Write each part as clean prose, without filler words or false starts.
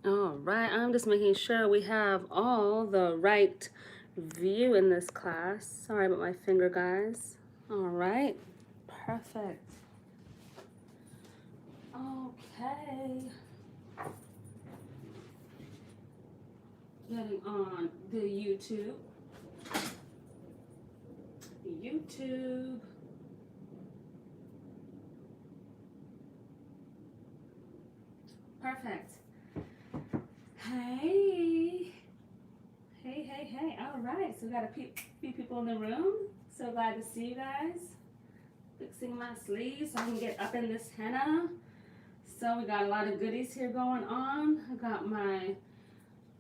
All right, I'm just making sure we have all the right view in this class. Sorry about my finger, guys. All right, perfect. Okay, getting on the YouTube. YouTube. Perfect. Hey. Hey. All right, so we got a few people in the room. So glad to see you guys. Fixing my sleeves so I can get up in this henna. So we got a lot of goodies here going on. I got my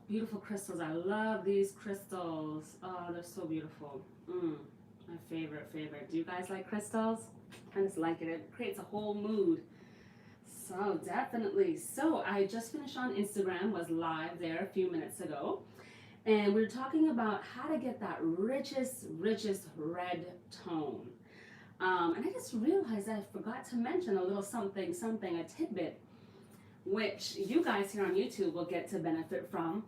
beautiful crystals. I love these crystals. Oh, they're so beautiful. My favorite. Do you guys like crystals? I just like it. It creates a whole mood. So definitely. So I just finished on Instagram, was live there a few minutes ago. And we are talking about how to get that richest red tone. And I just realized I forgot to mention a little something, a tidbit, which you guys here on YouTube will get to benefit from.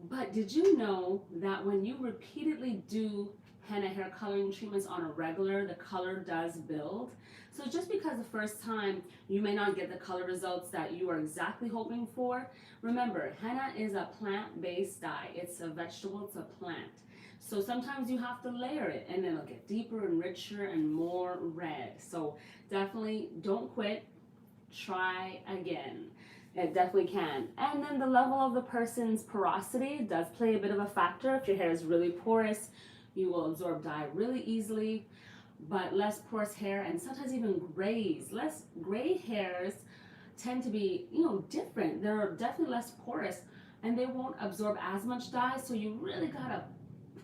But did you know that when you repeatedly do henna hair coloring treatments on a regular, the color does build? So just because the first time you may not get the color results that you are exactly hoping for, remember, henna is a plant-based dye. It's a vegetable, it's a plant. So sometimes you have to layer it and it'll get deeper and richer and more red. So definitely don't quit, try again. It definitely can. And then the level of the person's porosity does play a bit of a factor. If your hair is really porous, you will absorb dye really easily. But less porous hair, and sometimes even grays, less gray hairs tend to be, different. They're definitely less porous and they won't absorb as much dye. So you really gotta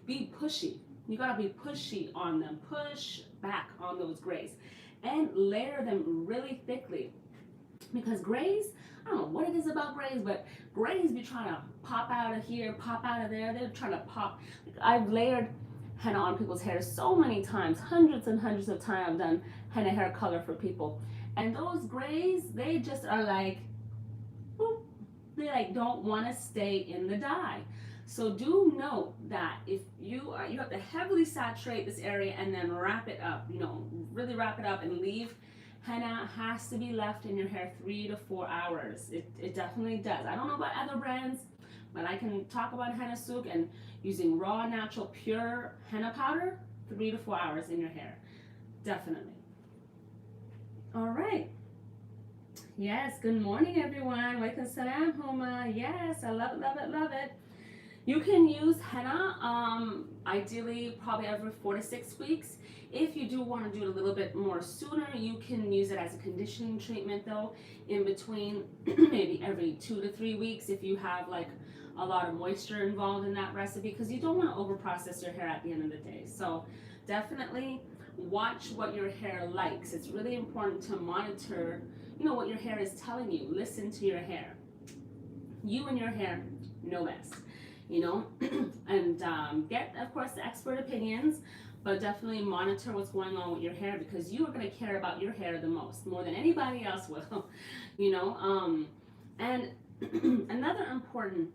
be pushy. You gotta be pushy on them. Push back on those grays and layer them really thickly. Because grays, I don't know what it is about grays, but grays be trying to pop out of here, pop out of there. They're trying to pop. I've layered henna on people's hair so many times, hundreds and hundreds of times I've done henna hair color for people. And those grays, they just are like, boop, they like don't want to stay in the dye. So do note that if you have to heavily saturate this area and then wrap it up, really wrap it up and leave. Henna has to be left in your hair 3 to 4 hours. It definitely does. I don't know about other brands, but I can talk about henna souk and using raw, natural, pure henna powder, 3 to 4 hours in your hair. Definitely. All right. Yes, good morning, everyone. Walaikum salam, Huma. Yes, I love it. You can use henna, ideally probably every 4 to 6 weeks. If you do want to do it a little bit more sooner, you can use it as a conditioning treatment though, in between maybe every 2 to 3 weeks if you have like a lot of moisture involved in that recipe, because you don't want to over process your hair at the end of the day. So definitely watch what your hair likes. It's really important to monitor, what your hair is telling you. Listen to your hair. You and your hair know best. And get, of course, the expert opinions, but definitely monitor what's going on with your hair, because you are going to care about your hair the most, more than anybody else will, and another important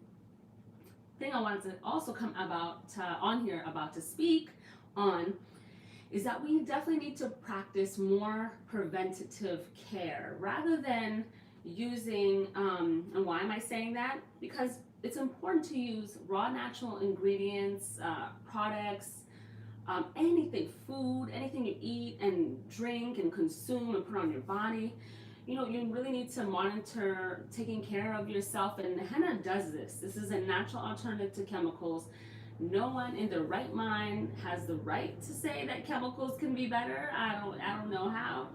thing I wanted to also come about on here about to speak on is that we definitely need to practice more preventative care rather than using, and why am I saying that? Because it's important to use raw natural ingredients, products, anything, food, anything you eat and drink and consume and put on your body. You really need to monitor taking care of yourself, and henna does this. This is a natural alternative to chemicals. No one in their right mind has the right to say that chemicals can be better. I don't know how.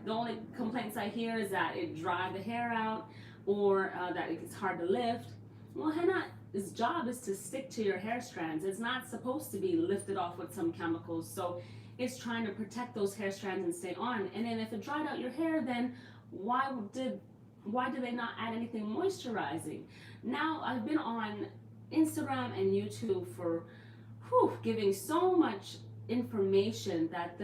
The only complaints I hear is that it dries the hair out, or that it's hard to lift. Well, henna's job is to stick to your hair strands. It's not supposed to be lifted off with some chemicals. So it's trying to protect those hair strands and stay on. And then if it dried out your hair, then why did they not add anything moisturizing? Now I've been on Instagram and YouTube for giving so much information that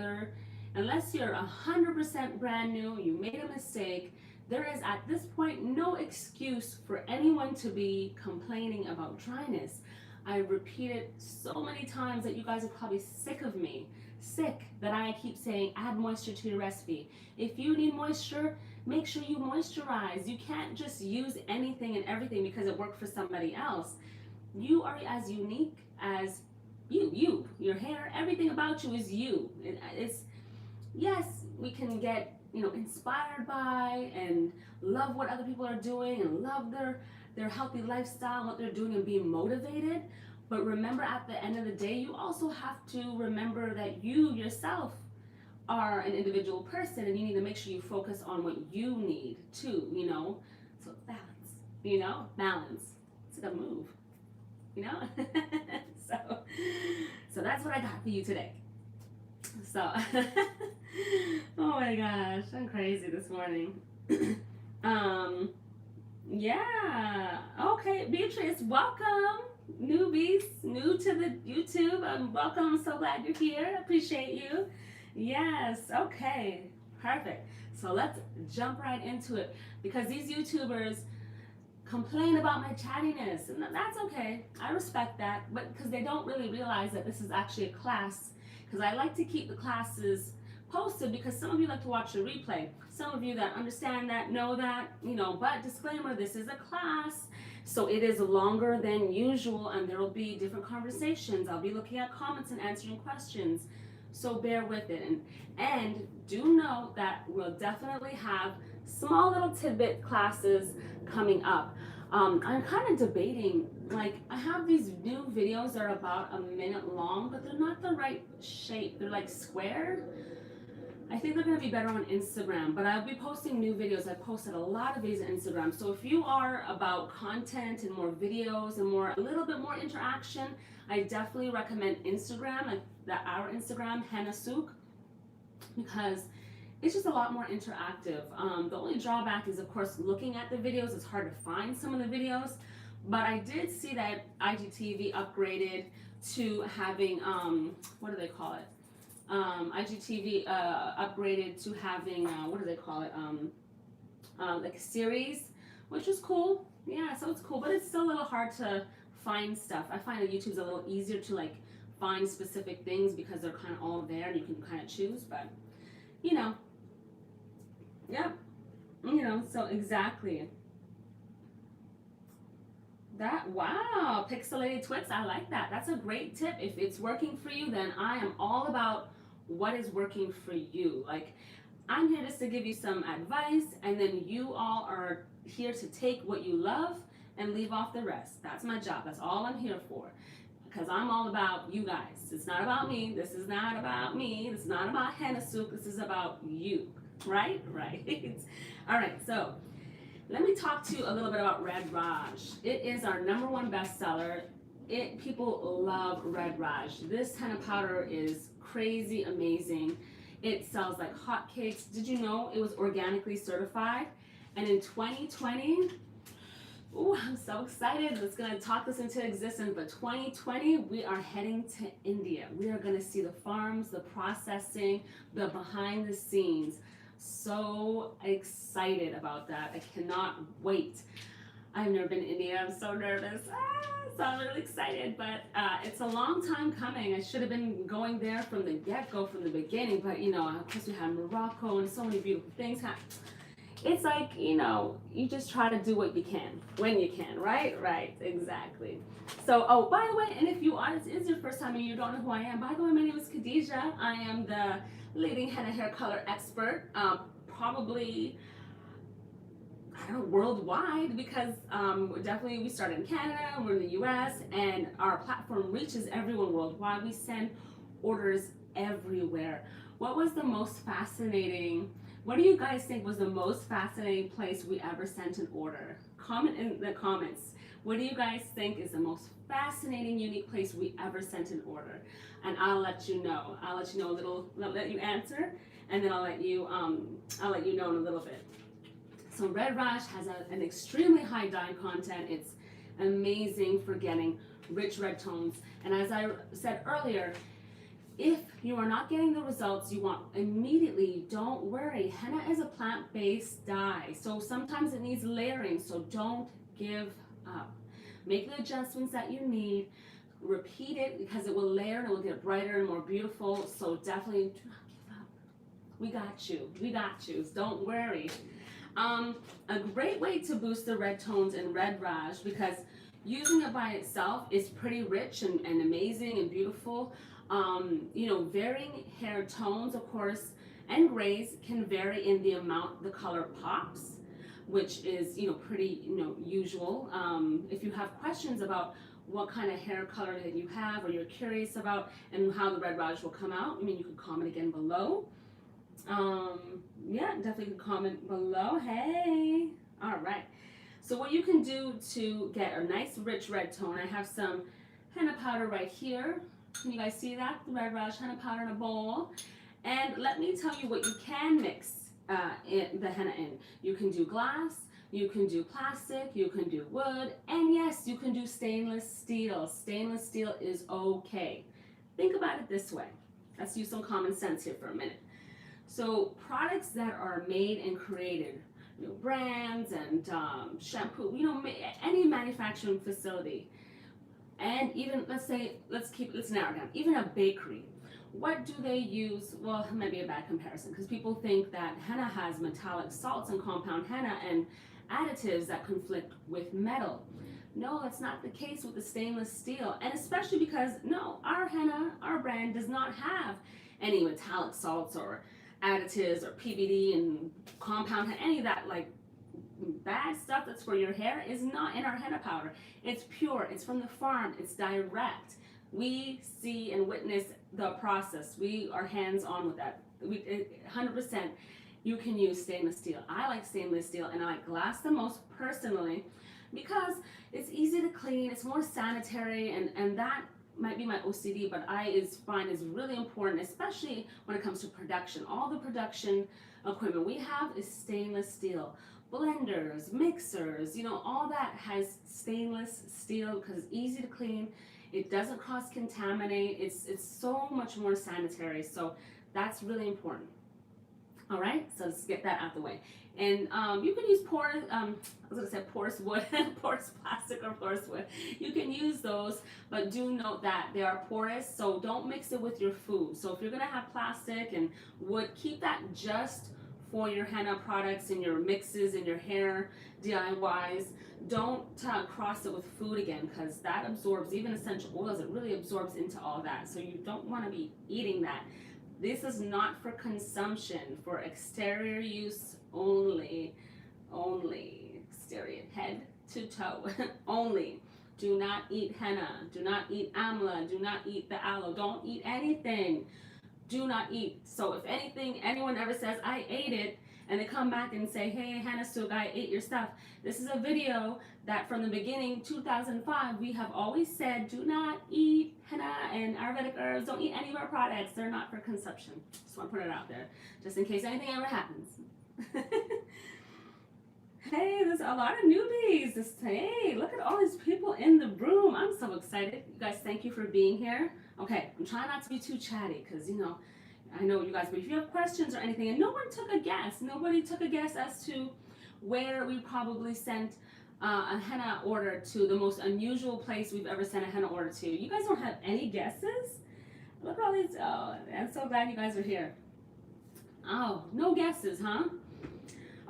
unless you're 100% brand new, you made a mistake, there is at this point no excuse for anyone to be complaining about dryness. I repeat it so many times that you guys are probably sick of me. Sick that I keep saying add moisture to your recipe. If you need moisture, make sure you moisturize. You can't just use anything and everything because it worked for somebody else. You are as unique as you. Your hair, everything about you is you. It's, yes, we can get, inspired by and love what other people are doing and love their healthy lifestyle, what they're doing, and being motivated. But remember, at the end of the day, you also have to remember that you yourself are an individual person, and you need to make sure you focus on what you need too, So balance, balance. It's like a move, So that's what I got for you today. So, oh my gosh, I'm crazy this morning. Yeah, okay, Beatrice, welcome. Newbies, new to the YouTube, welcome. I'm so glad you're here. Appreciate you. Yes, okay, perfect. So let's jump right into it, because these YouTubers complain about my chattiness, and that's okay. I respect that, but because they don't really realize that this is actually a class, because I like to keep the classes posted, because some of you like to watch the replay. Some of you that understand that, know that, but disclaimer, this is a class, so it is longer than usual, and there will be different conversations. I'll be looking at comments and answering questions, so bear with it. And do know that we'll definitely have small little tidbit classes coming up. I'm kind of debating, like, I have these new videos that are about a minute long, but they're not the right shape. They're like square. I think they're going to be better on Instagram, but I'll be posting new videos. I posted a lot of these on Instagram. So if you are about content and more videos and a little bit more interaction, I definitely recommend Instagram, like our Instagram, Henna Souk, because it's just a lot more interactive. The only drawback is, of course, looking at the videos. It's hard to find some of the videos, but I did see that IGTV upgraded to having, what do they call it? IGTV upgraded to having, what do they call it? Like a series, which is cool. Yeah, so it's cool, but it's still a little hard to find stuff. I find that YouTube's a little easier to like find specific things because they're kind of all there and you can kind of choose, but yep, so exactly. That, wow, pixelated twits, I like that. That's a great tip. If it's working for you, then I am all about what is working for you. Like, I'm here just to give you some advice, and then you all are here to take what you love and leave off the rest. That's my job. That's all I'm here for, because I'm all about you guys. It's not about me. This is not about me. This is not about Henna Souk. This is about you, right? Right. All right, so let me talk to you a little bit about Red Raj. It is our #1 bestseller. People love Red Raj. This henna powder is crazy amazing. It sells like hotcakes. Did you know it was organically certified? And in 2020, ooh, I'm so excited. It's gonna talk this into existence. But 2020, we are heading to India. We are gonna see the farms, the processing, the behind the scenes. So excited about that. I cannot wait. I've never been to India. I'm so nervous. So I'm really excited, but it's a long time coming. I should have been going there from the get-go, from the beginning, but of course we have Morocco and so many beautiful things happen. It's like, you just try to do what you can, when you can, right? Right, exactly. So, oh, by the way, and if this is your first time and you don't know who I am, by the way, my name is Khadija. I am the leading henna hair color expert, probably, I don't know, worldwide, because definitely we started in Canada, we're in the US, and our platform reaches everyone worldwide. We send orders everywhere. What was the most fascinating, what do you guys think was the most fascinating place we ever sent an order? Comment in the comments. What do you guys think is the most fascinating, unique place we ever sent an order? And I'll let you know. I'll let you know a little, I'll let you answer, and then I'll let you know in a little bit. So Red Raj has an extremely high dye content. It's amazing for getting rich red tones. And as I said earlier, If you are not getting the results you want immediately, don't worry. Henna is a plant-based dye, so sometimes it needs layering, so don't give up. Make the adjustments that you need. Repeat it because it will layer and it will get brighter and more beautiful, so definitely do not give up. We got you. We got you. Don't worry. A great way to boost the red tones in Red Raj, because using it by itself is pretty rich and amazing and beautiful. You know, varying hair tones, of course, and grays can vary in the amount the color pops, which is, you know, pretty, you know, usual. If you have questions about what kind of hair color that you have, or you're curious about and how the Red Raj will come out, I mean, you can comment again below. Yeah, definitely comment below. Hey, all right. So what you can do to get a nice rich red tone, I have some henna powder right here. Can you guys see that? The Red Raj henna powder in a bowl. And let me tell you what you can mix the henna in. You can do glass, you can do plastic, you can do wood, and yes, you can do stainless steel. Stainless steel is okay. Think about it this way. Let's use some common sense here for a minute. So products that are made and created, you know, brands and shampoo, you know, any manufacturing facility, and even let's narrow down, even a bakery. What do they use? Well, it might be a bad comparison because people think that henna has metallic salts and compound henna and additives that conflict with metal. No, that's not the case with the stainless steel, and especially because no, our henna, our brand does not have any metallic salts or additives or PVD and compound, any of that like bad stuff that's for your hair is not in our henna powder. It's pure, it's from the farm, it's direct. We see and witness the process. We are hands-on with that. 100% you can use stainless steel. I like stainless steel and I like glass the most personally because it's easy to clean, it's more sanitary, and that might be my OCD, but I find is really important, especially when it comes to production. All the production equipment we have is stainless steel. Blenders, mixers, you know, all that has stainless steel because it's easy to clean. It doesn't cross-contaminate. It's so much more sanitary. So that's really important. All right, so let's get that out the way. And you can use porous, I was gonna say porous wood, porous plastic or porous wood. You can use those, but do note that they are porous, so don't mix it with your food. So if you're gonna have plastic and wood, keep that just for your henna products and your mixes and your hair DIYs. Don't cross it with food again, because that absorbs, even essential oils, it really absorbs into all that. So you don't wanna be eating that. This is not for consumption, for exterior use only, exterior, head to toe, only. Do not eat henna, do not eat amla, do not eat the aloe, don't eat anything. Do not eat. So if anything, anyone ever says, I ate it, and they come back and say, hey, Henna Sook, I ate your stuff. This is a video that from the beginning, 2005, we have always said, do not eat henna and Ayurvedic herbs. Don't eat any of our products. They're not for consumption. Just want to put it out there, just in case anything ever happens. Hey, there's a lot of newbies. Hey, look at all these people in the room. I'm so excited. You guys, thank you for being here. Okay, I'm trying not to be too chatty because, you know, I know you guys, but if you have questions or anything, and no one took a guess, nobody took a guess as to where we probably sent a henna order to, the most unusual place we've ever sent a henna order to. You guys don't have any guesses? Look at all these, oh, I'm so glad you guys are here. Oh, no guesses, huh?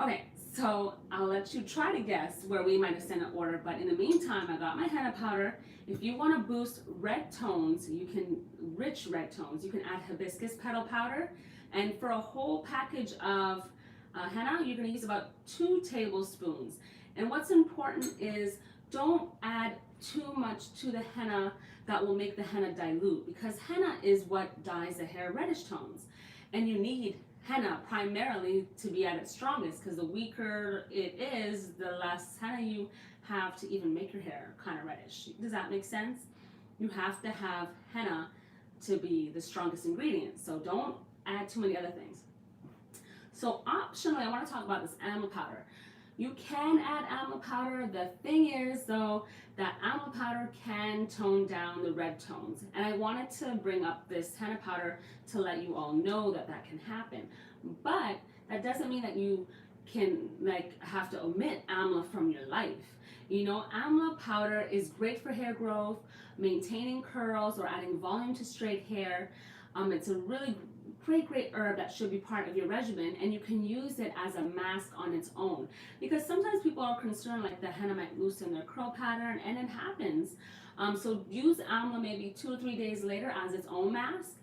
Okay, so I'll let you try to guess where we might have sent an order, but in the meantime, I got my henna powder. If you want to boost red tones, you can, rich red tones, you can add hibiscus petal powder. And for a whole package of henna, you're going to use about 2 tablespoons. And what's important is don't add too much to the henna that will make the henna dilute, because henna is what dyes the hair reddish tones. And you need henna primarily to be at its strongest, because the weaker it is, the less henna you have to even make your hair kind of reddish. Does that make sense? You have to have henna to be the strongest ingredient, so don't add too many other things. So optionally, I want to talk about this amla powder. You can add amla powder. The thing is, though, that amla powder can tone down the red tones. And I wanted to bring up this henna powder to let you all know that that can happen. But that doesn't mean that you can like have to omit amla from your life. You know, amla powder is great for hair growth, maintaining curls, or adding volume to straight hair. It's a really great herb that should be part of your regimen, and you can use it as a mask on its own, because sometimes people are concerned like the henna might loosen their curl pattern, and it happens. So use amla maybe 2 or 3 days later as its own mask.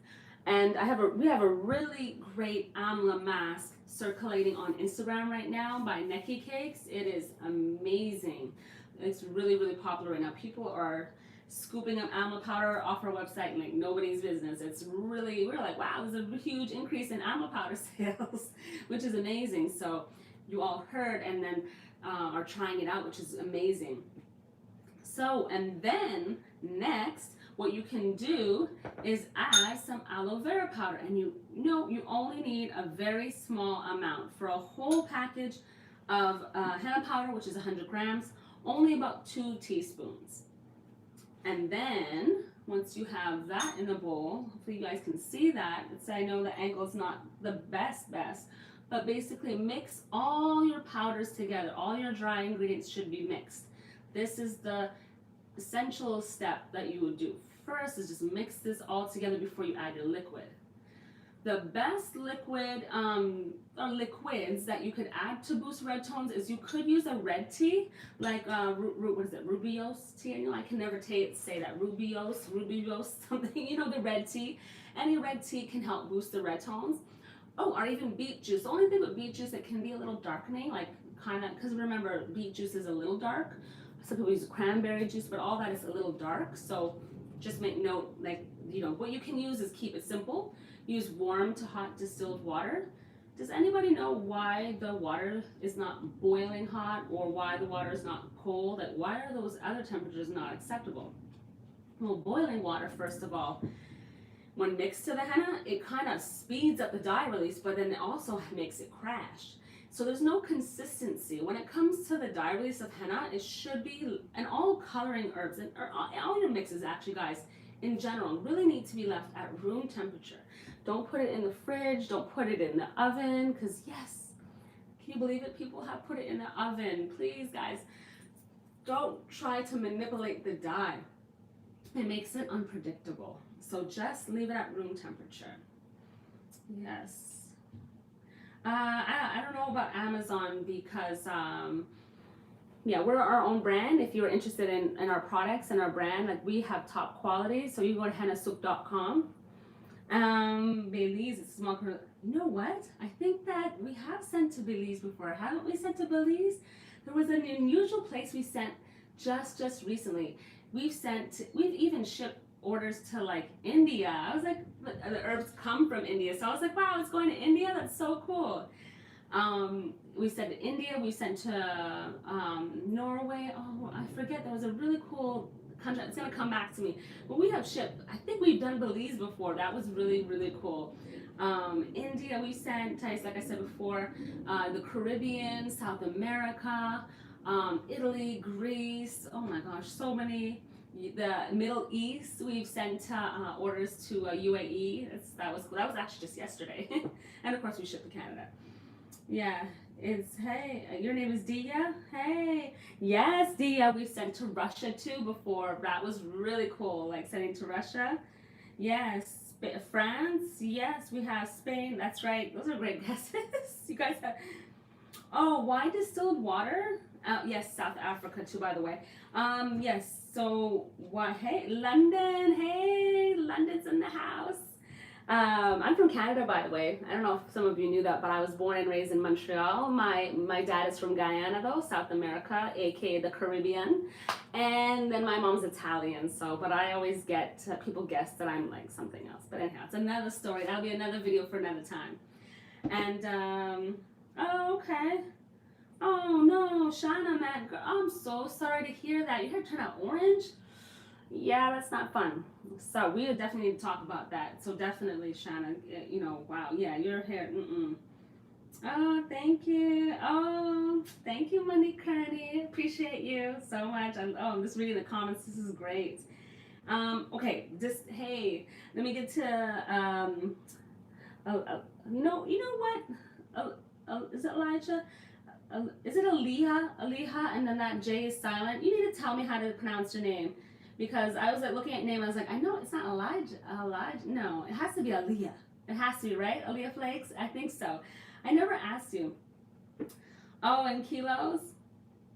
And we have a really great amla mask circulating on Instagram right now by Neki Cakes. It is amazing. It's really popular right now. People are scooping up amla powder off our website like nobody's business. It's really, we're like, wow, there's a huge increase in amla powder sales, which is amazing. So you all heard and then are trying it out, which is amazing. So, and then next, what you can do is add some aloe vera powder, and you know you only need a very small amount. For a whole package of henna powder, which is 100 grams, only about 2 teaspoons. And then once you have that in the bowl, hopefully you guys can see that. I know the angle is not the best, but basically mix all your powders together. All your dry ingredients should be mixed. This is the essential step that you would do. First is just mix this all together before you add your liquid. The best liquid or liquids that you could add to boost red tones is you could use a red tea, like what is it, Rubios tea? I know I can never say that, Rubios something, you know, the red tea. Any red tea can help boost the red tones. Oh, or even beet juice. The only thing with beet juice, it can be a little darkening, like kind of, because remember, beet juice is a little dark. Some people use cranberry juice, but all that is a little dark. So just make note, like, you know, what you can use is keep it simple. Use warm to hot distilled water. Does anybody know why the water is not boiling hot, or why the water is not cold? Like, why are those other temperatures not acceptable? Well, boiling water, first of all, when mixed to the henna, it kind of speeds up the dye release, but then it also makes it crash. So there's no consistency. When it comes to the dye release of henna, it should be, and all coloring herbs, and all your mixes actually, guys, in general, really need to be left at room temperature. Don't put it in the fridge, don't put it in the oven, because yes, can you believe it? People have put it in the oven. Please, guys, don't try to manipulate the dye. It makes it unpredictable. So just leave it at room temperature. Yes. I don't know about Amazon because, yeah, we're our own brand. If you're interested in our products and our brand, like we have top quality. So you go to hennasoup.com. Belize, it's small. You know what? I think that we have sent to Belize before. Haven't we sent to Belize? There was an unusual place we sent just recently. We've even shipped orders to like India. I was like, the herbs come from India. So I was like, wow, it's going to India? That's so cool. We sent to India, we sent to Norway. Oh, I forget, there was a really cool country. It's gonna come back to me. But we have shipped, I think we've done Belize before. That was really cool. India, we sent, like I said before, the Caribbean, South America, Italy, Greece. Oh my gosh, so many. The Middle East, we've sent orders to UAE. That was actually just yesterday. And of course we shipped to Canada. Yeah, hey, your name is Dia? Hey, yes, Dia, we've sent to Russia too before. That was really cool, like sending to Russia. Yes, France, yes, we have Spain. That's right, those are great guesses. You guys have, oh, why distilled water? Yes, South Africa too, by the way. Yes, so why? Hey, London. Hey, London's in the house. I'm from Canada, by the way. I don't know if some of you knew that, but I was born and raised in Montreal. My dad is from Guyana, though, South America, aka the Caribbean, and then my mom's Italian. So, but I always get people guess that I'm like something else. But anyhow, it's another story. That'll be another video for another time. And oh, okay. Oh no, Shana, man, girl, I'm so sorry to hear that. Your hair turned out orange? Yeah, that's not fun. So we definitely need to talk about that. So definitely, Shana, you know, wow, yeah, your hair, Oh, thank you. Oh, thank you, Monique Kearney. Appreciate you so much. I'm just reading the comments. This is great. Okay, just hey, let me get to you know what? Is it Elijah? Is it Aaliyah? Aaliyah, and then that J is silent. You need to tell me how to pronounce your name, because I was like looking at your name. I was like, I know it's not Elijah. Elijah? No, it has to be Aaliyah. It has to be, right? Aaliyah Flakes. I think so. I never asked you. Oh, and kilos.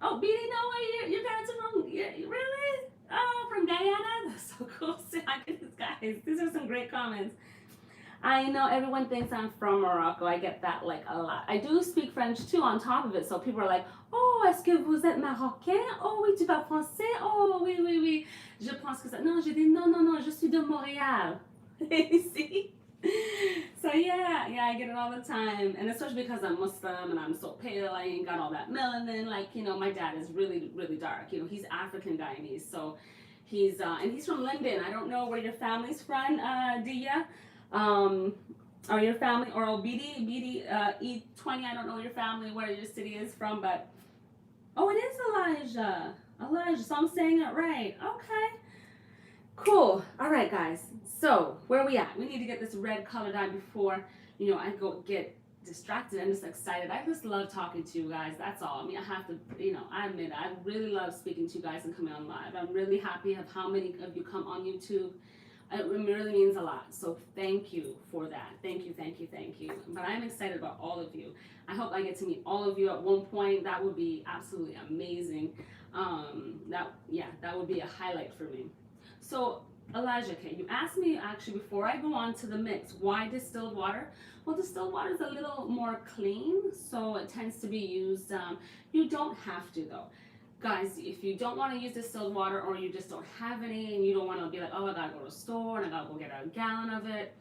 Oh, BD, no way. Your parents are from. Really? Oh, from Guyana. That's so cool. See, I get these guys. These are some great comments. I know everyone thinks I'm from Morocco. I get that like a lot. I do speak French too on top of it. So people are like, oh, est-ce que vous êtes marocain? Oh oui, tu parles français? Oh oui, oui, oui. Je pense que ça. Non, j'ai dit non, non, non, je suis de Montréal. See? So yeah, I get it all the time. And especially because I'm Muslim and I'm so pale, I ain't got all that melanin. Like, my dad is really, really dark. He's African Guyanese. So he's and he's from London. I don't know where your family's from, Dia. Or your family, or BD, E20, I don't know your family, where your city is from, but, oh, it is Elijah, so I'm saying it right, okay, cool, all right, guys, so, where are we at? We need to get this red color done before, I go get distracted. I'm just excited. I just love talking to you guys, that's all. I mean, I have to, I admit it, I really love speaking to you guys and coming on live. I'm really happy of how many of you come on YouTube. It really means a lot. So thank you for that. Thank you. But I'm excited about all of you. I hope I get to meet all of you at one point. That would be absolutely amazing. That would be a highlight for me. So Elijah, okay, you asked me actually before I go on to the mix, why distilled water? Well, distilled water is a little more clean, so it tends to be used. You don't have to though. Guys, if you don't want to use distilled water, or you just don't have any and you don't want to be like, oh, I gotta go to the store and I gotta go get a gallon of it,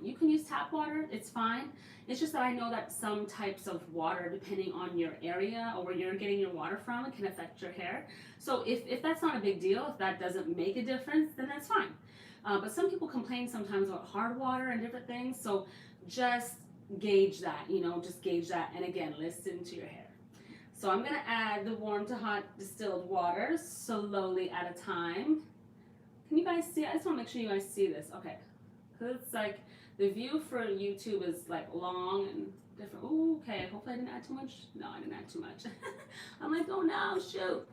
you can use tap water. It's fine. It's just that I know that some types of water, depending on your area or where you're getting your water from, it can affect your hair. So if that's not a big deal, if that doesn't make a difference, then that's fine. But some people complain sometimes about hard water and different things. So just gauge that, just gauge that. And again, listen to your hair. So I'm going to add the warm to hot distilled water slowly at a time. Can you guys see? I just want to make sure you guys see this. Okay. Because it's like the view for YouTube is like long and different. Ooh, okay. Hopefully I didn't add too much. No, I didn't add too much. I'm like, oh no, shoot.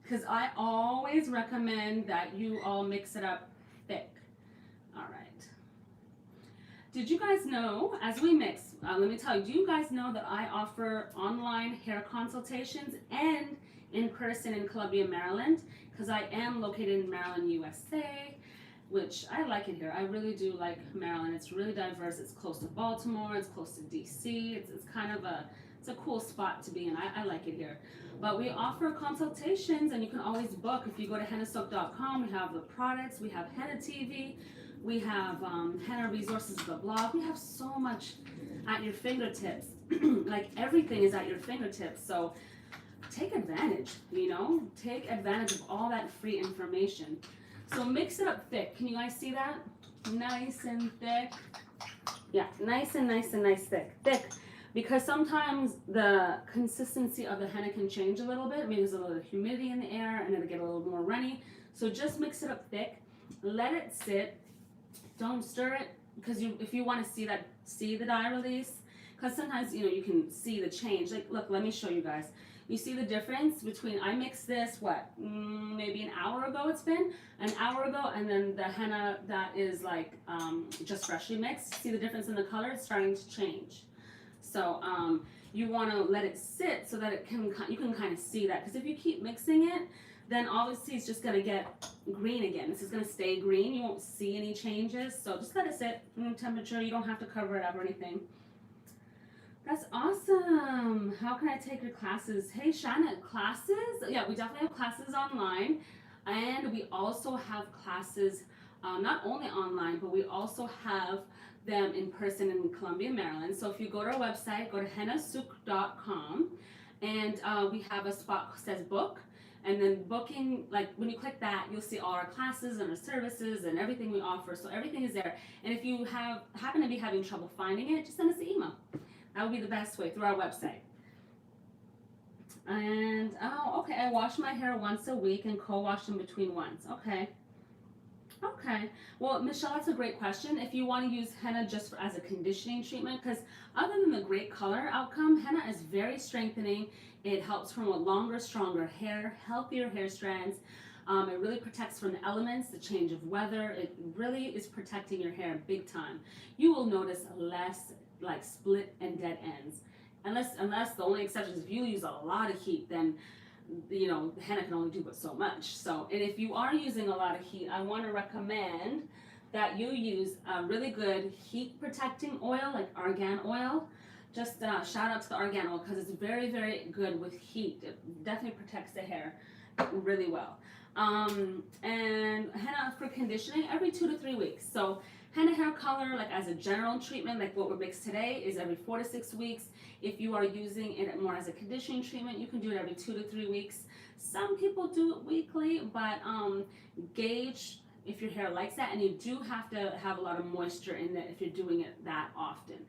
Because I always recommend that you all mix it up thick. All right. Did you guys know, as we mix, let me tell you, do you guys know that I offer online hair consultations and in person in Columbia, Maryland? Because I am located in Maryland, USA, which I like it here. I really do like Maryland. It's really diverse. It's close to Baltimore. It's close to DC. It's kind of it's a cool spot to be in. I like it here. But we offer consultations, and you can always book. If you go to hennasoak.com, we have the products. We have Henna TV. We have Henna Resources, the blog. We have so much at your fingertips. Like everything is at your fingertips. So take advantage, take advantage of all that free information. So mix it up thick. Can you guys see that? Nice and thick. Yeah, nice thick. Thick. Because sometimes the consistency of the henna can change a little bit. Maybe there's a little humidity in the air and it'll get a little more runny. So just mix it up thick. Let it sit. Don't stir it, because if you want to see the dye release, because sometimes you can see the change. Like, look, let me show you guys. You see the difference between, I mixed this maybe an hour ago. It's been an hour ago, and then the henna that is like just freshly mixed. See the difference in the color? It's starting to change. So you want to let it sit so that you can kind of see that, because if you keep mixing it, then obviously it's just going to get green again. This is going to stay green. You won't see any changes. So just let it sit room temperature. You don't have to cover it up or anything. That's awesome. How can I take your classes? Hey, Shanna, classes? Yeah, we definitely have classes online. And we also have classes not only online, but we also have them in person in Columbia, Maryland. So if you go to our website, go to hennasook.com, and we have a spot that says book. And then booking, like when you click that, you'll see all our classes and our services and everything we offer. So everything is there. And if you happen to be having trouble finding it, just send us an email. That would be the best way, through our website. And, oh, okay, I wash my hair once a week and co-wash in between once. Okay. Okay. Well, Michelle, that's a great question. If you want to use henna just as a conditioning treatment, because other than the great color outcome, henna is very strengthening. It helps promote longer, stronger hair, healthier hair strands. It really protects from the elements, the change of weather. It really is protecting your hair big time. You will notice less like split and dead ends. Unless the only exception is if you use a lot of heat, then you know, henna can only do but so much. So, and if you are using a lot of heat, I want to recommend that you use a really good heat protecting oil, like argan oil. Just shout out to the argan oil because it's very, very good with heat. It definitely protects the hair really well. And henna for conditioning every 2 to 3 weeks. So henna hair color, like as a general treatment, like what we mix today, is every 4 to 6 weeks. If you are using it more as a conditioning treatment, you can do it every 2 to 3 weeks. Some people do it weekly, but gauge if your hair likes that, and you do have to have a lot of moisture in it if you're doing it that often.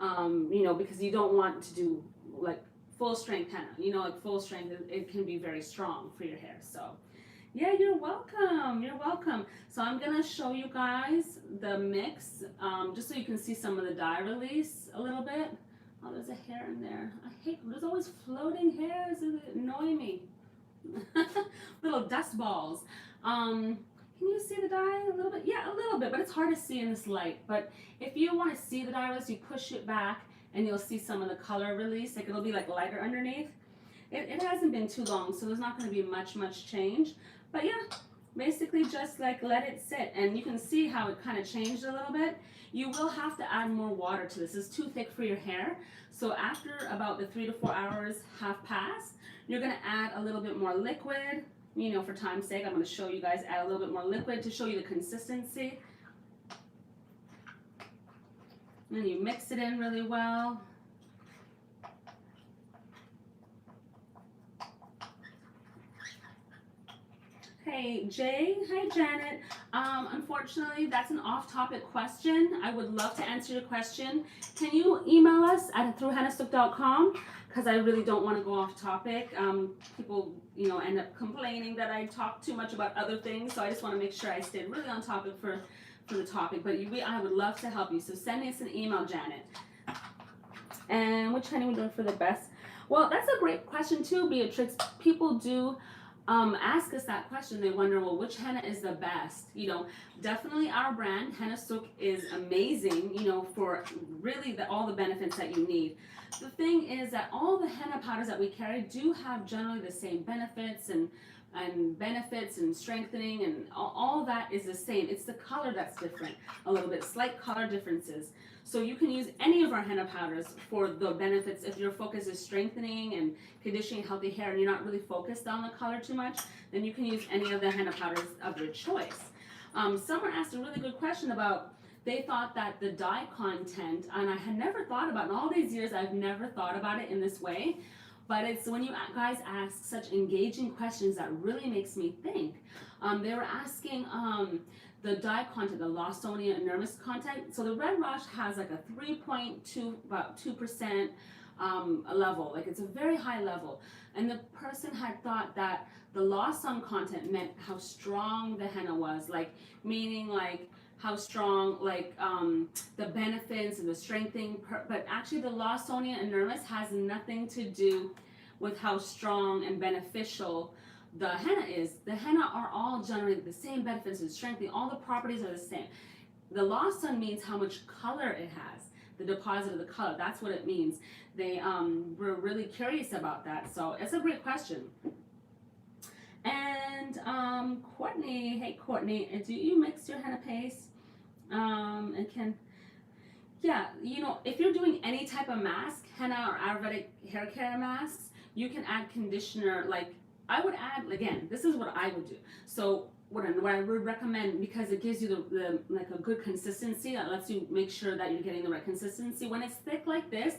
You know, because you don't want to do like full strength henna. You know, like full strength, it can be very strong for your hair. So yeah, you're welcome. You're welcome. So I'm gonna show you guys the mix, just so you can see some of the dye release a little bit. Oh, there's a hair in there. I hate, there's always floating hairs. It annoy me. Little dust balls. Can you see the dye a little bit? Yeah, a little bit, but it's hard to see in this light. But if you want to see the dye release, you push it back and you'll see some of the color release. Like it'll be like lighter underneath. It hasn't been too long, so there's not going to be much change. But yeah, basically just like let it sit. And you can see how it kind of changed a little bit. You will have to add more water to this. It's too thick for your hair. So after about the 3 to 4 hours have passed, you're going to add a little bit more liquid. You know, for time's sake, I'm going to show you guys, add a little bit more liquid to show you the consistency. And then you mix it in really well. Hey Jay, hi Janet. Unfortunately, that's an off-topic question. I would love to answer your question. Can you email us at throughhennastook.com? Because I really don't want to go off topic. People, you know, end up complaining that I talk too much about other things. So I just want to make sure I stayed really on topic for the topic. But I would love to help you. So send us an email, Janet. And which honey we doing for the best? Well, that's a great question too, Beatrix. People do ask us that question. They wonder, well, which henna is the best? You know, definitely our brand, Henna Sook, is amazing, you know, for really all the benefits that you need. The thing is that all the henna powders that we carry do have generally the same benefits and strengthening, and all that is the same. It's the color that's different, a little bit, slight color differences. So you can use any of our henna powders for the benefits. If your focus is strengthening and conditioning healthy hair and you're not really focused on the color too much, then you can use any of the henna powders of your choice. Someone asked a really good question about, they thought that the dye content, and I had never thought about, in all these years I've never thought about it in this way, but it's when you guys ask such engaging questions that really makes me think. They were asking the dye content, the Lawsonia inermis content. So the Red Raj has like a 3.2, about 2% level. Like it's a very high level. And the person had thought that the Lawson content meant how strong the henna was, like meaning like how strong, like the benefits and the strengthening, but actually the Lawsonia inermis has nothing to do with how strong and beneficial the henna is. The henna are all generally the same benefits and strengthening. All the properties are the same. The Lawson means how much color it has, the deposit of the color. That's what it means. They were really curious about that. So it's a great question. And Courtney, hey Courtney, do you mix your henna paste? Yeah, you know, if you're doing any type of mask, henna or Ayurvedic hair care masks, you can add conditioner. Like I would add, again, this is what I would do. So what I would recommend, because it gives you the like a good consistency. It lets you make sure that you're getting the right consistency. When it's thick like this,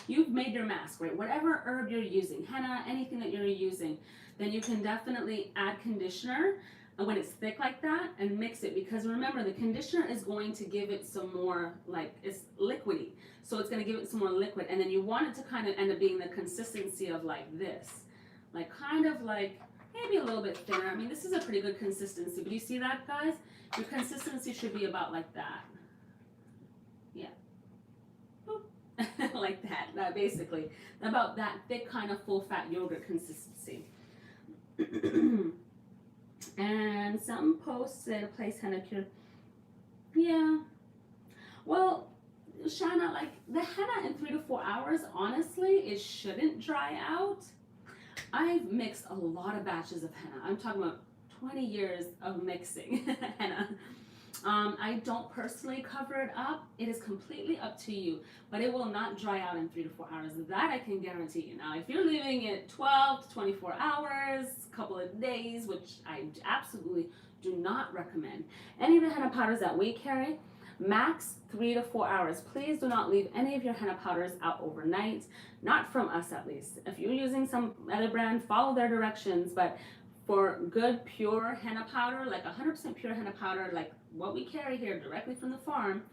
you've made your mask, right? Whatever herb you're using, henna, anything that you're using, then you can definitely add conditioner when it's thick like that and mix it, because remember, the conditioner is going to give it some more, like, it's liquidy, so it's going to give it some more liquid, and then you want it to kind of end up being the consistency of like this, like kind of like maybe a little bit thinner. I mean, this is a pretty good consistency, but you see that, guys? Your consistency should be about like that. Yeah. Like that, basically. About that thick kind of full fat yogurt consistency. And some posts say to place henna cure. Yeah. Well, Shanna, like the henna in 3 to 4 hours, honestly, it shouldn't dry out. I've mixed a lot of batches of henna. I'm talking about 20 years of mixing henna. I don't personally cover it up. It is completely up to you, but it will not dry out in 3 to 4 hours. That I can guarantee you. Now, if you're leaving it 12 to 24 hours, a couple of days, which I absolutely do not recommend. Any of the henna powders that we carry, max 3 to 4 hours. Please do not leave any of your henna powders out overnight. Not from us, at least. If you're using some other brand, follow their directions, but for good pure henna powder, like 100% pure henna powder, like what we carry here directly from the farm,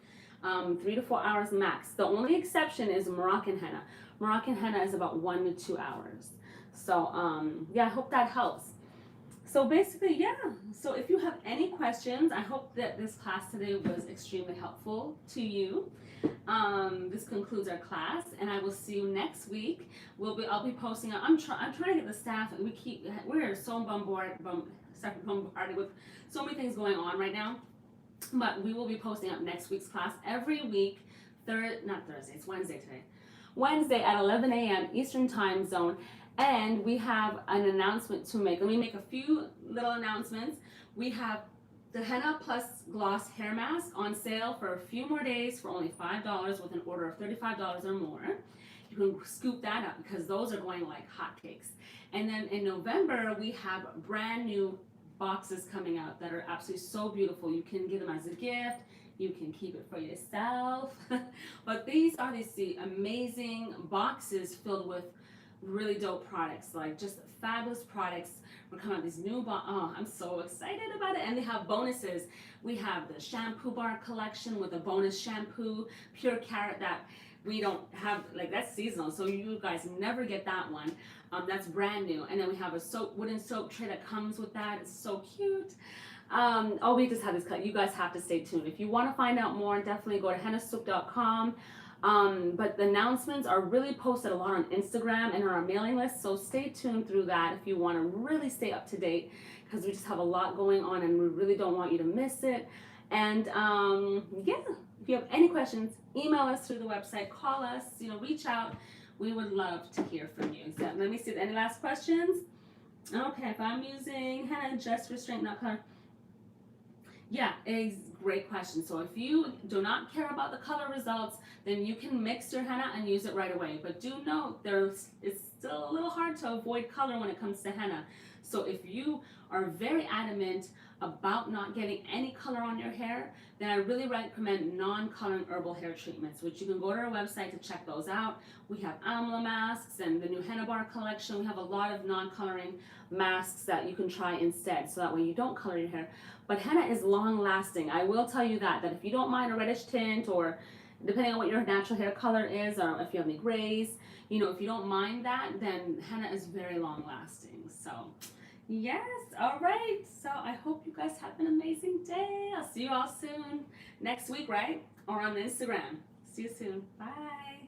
3 to 4 hours max. The only exception is Moroccan henna. Moroccan henna is about 1 to 2 hours. So yeah, I hope that helps. So basically, yeah. So if you have any questions, I hope that this class today was extremely helpful to you. This concludes our class, and I will see you next week. I'll be posting. I'm trying to get the staff. We're so bombarded with so many things going on right now. But we will be posting up next week's class every week. Not Thursday. It's Wednesday today. Wednesday at 11 a.m. Eastern Time Zone. And we have an announcement to make. Let me make a few little announcements. We have the Henna Plus Gloss Hair Mask on sale for a few more days for only $5 with an order of $35 or more. You can scoop that up because those are going like hotcakes. And then in November, we have brand new boxes coming out that are absolutely so beautiful. You can give them as a gift. You can keep it for yourself. But these are these amazing boxes filled with really dope products, like just fabulous products. We're coming out with these new I'm so excited about it. And they have bonuses. We have the shampoo bar collection with a bonus shampoo, pure carrot, that we don't have, like that's seasonal, so you guys never get that one. That's brand new. And then we have a wooden soap tray that comes with that. It's so cute. We just have this cut. You guys have to stay tuned. If you want to find out more, definitely go to hennasoup.com. But the announcements are really posted a lot on Instagram and on our mailing list, so stay tuned through that if you want to really stay up to date, because we just have a lot going on and we really don't want you to miss it. And yeah, if you have any questions, email us through the website, call us, reach out. We would love to hear from you. So let me see, any last questions? Okay, if I'm using henna just for strength, not color. Yeah, it's a great question. So if you do not care about the color results, then you can mix your henna and use it right away. But do note, it's still a little hard to avoid color when it comes to henna. So if you are very adamant about not getting any color on your hair, then I really recommend non-coloring herbal hair treatments, which you can go to our website to check those out. We have amla masks and the new henna bar collection. We have a lot of non-coloring masks that you can try instead, so that way you don't color your hair. But henna is long lasting. I will tell you that if you don't mind a reddish tint, or depending on what your natural hair color is, or if you have any grays, if you don't mind that, then henna is very long lasting. So yes, all right. So I hope you guys have an amazing day. I'll see you all soon next week, right? Or on Instagram. See you soon. Bye.